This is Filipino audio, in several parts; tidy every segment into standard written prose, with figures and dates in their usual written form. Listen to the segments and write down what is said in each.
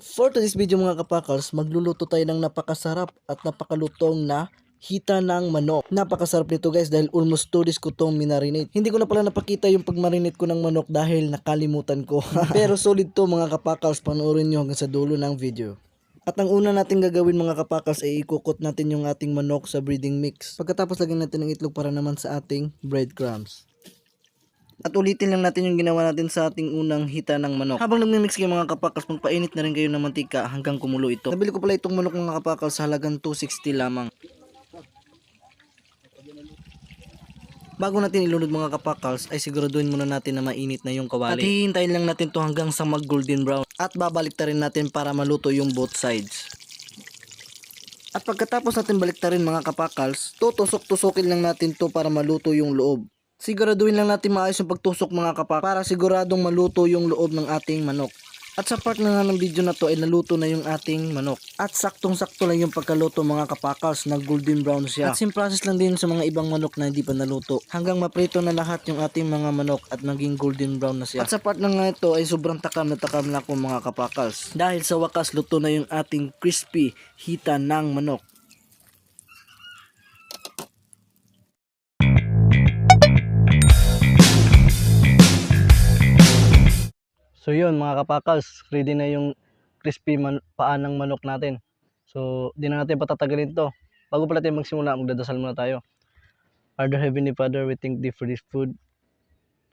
For today's video mga kapakals, magluluto tayo ng napakasarap at napakalutong na hita ng manok. Napakasarap nito guys dahil almost 2 days ko itong minarinate. Hindi ko na pala napakita yung pagmarinate ko ng manok dahil nakalimutan ko. Pero solid to mga kapakals, panoorin nyo hanggang sa dulo ng video. At ang una natin gagawin mga kapakals ay ikukot natin yung ating manok sa breeding mix. Pagkatapos lagyan natin ng itlog para naman sa ating breadcrumbs. At ulitin lang natin yung ginawa natin sa ating unang hita ng manok. Habang nagmimix kayo mga kapakals, magpainit na rin kayo ng mantika hanggang kumulo ito. Nabili ko pala itong manok mga kapakals sa halagang 260 lamang. Bago natin ilunod mga kapakals, ay siguraduhin muna natin na mainit na yung kawali. At hihintayin lang natin to hanggang sa mag golden brown. At babalik rin natin para maluto yung both sides. At pagkatapos natin baliktarin mga kapakals, tutusok-tusukin lang natin to para maluto yung loob. Siguraduhin lang natin maayos yung pagtusok mga kapak para siguradong maluto yung loob ng ating manok. At sa part na nga ng video na to ay naluto na yung ating manok. At saktong-sakto lang yung pagkaluto mga kapakals, nag golden brown siya. At same process lang din sa mga ibang manok na hindi pa naluto. Hanggang maprito na lahat yung ating mga manok at naging golden brown na siya. At sa part na nga ito ay sobrang takam na ako mga kapakals. Dahil sa wakas luto na yung ating crispy hita ng manok. So yun mga kapakals, ready na yung crispy paa ng manok natin. So di na natin patatagalin to. Bago pala tayo magsimula, magdadasal muna tayo. Our dear Heavenly Father, we thank thee for this food.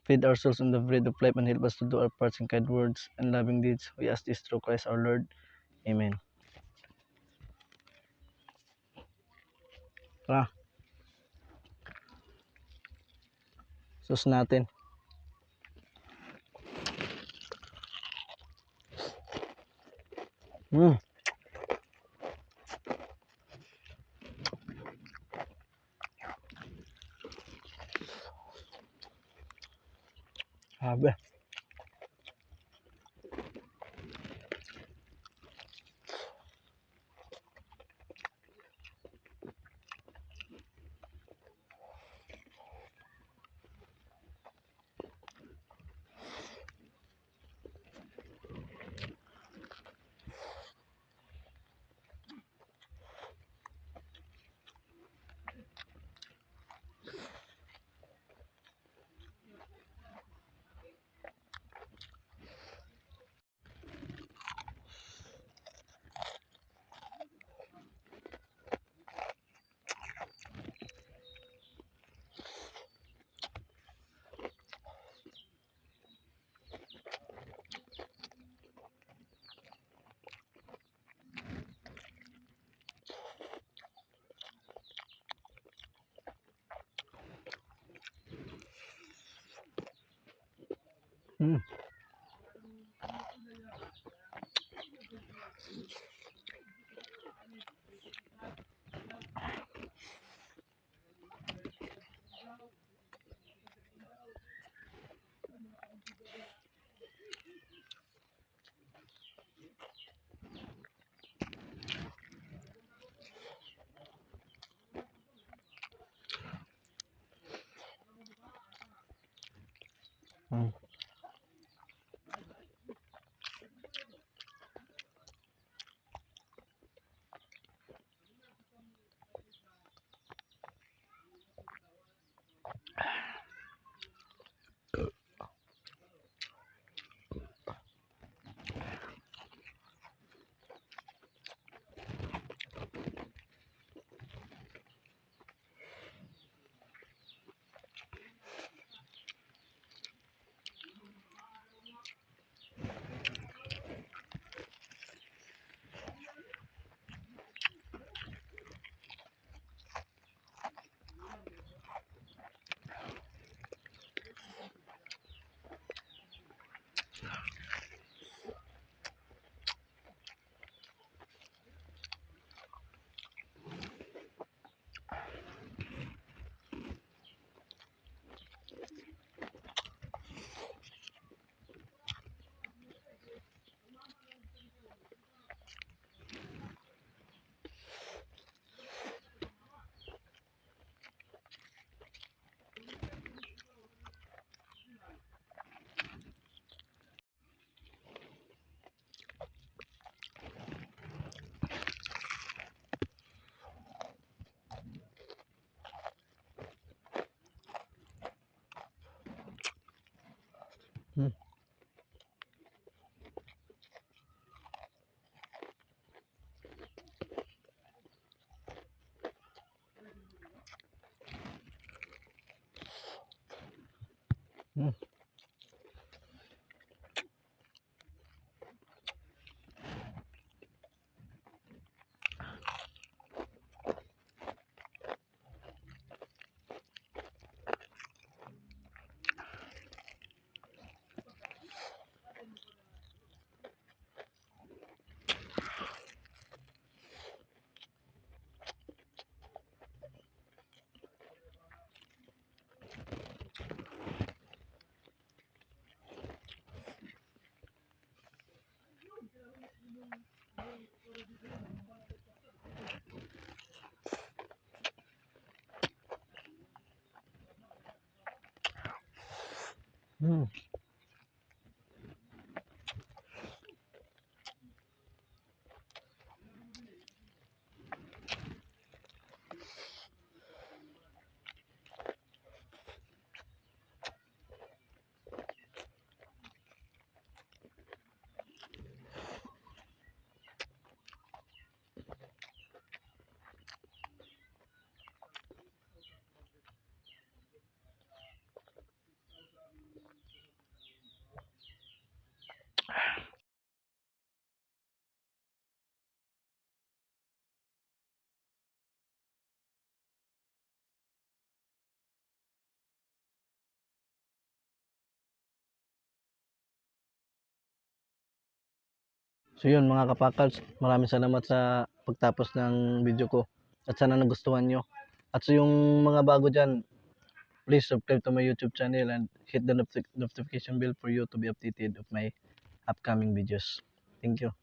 Feed our souls on the bread of life and help us to do our parts in kind words and loving deeds. We ask this through Christ our Lord. Amen. Tara. Sus natin. Mm. Sabi. Mm. Mm. Mm. So yun mga kapakals, maraming salamat sa pagtapos ng video ko at sana nagustuhan nyo. At so yung mga bago dyan, please subscribe to my YouTube channel and hit the notification bell for you to be updated of my upcoming videos. Thank you.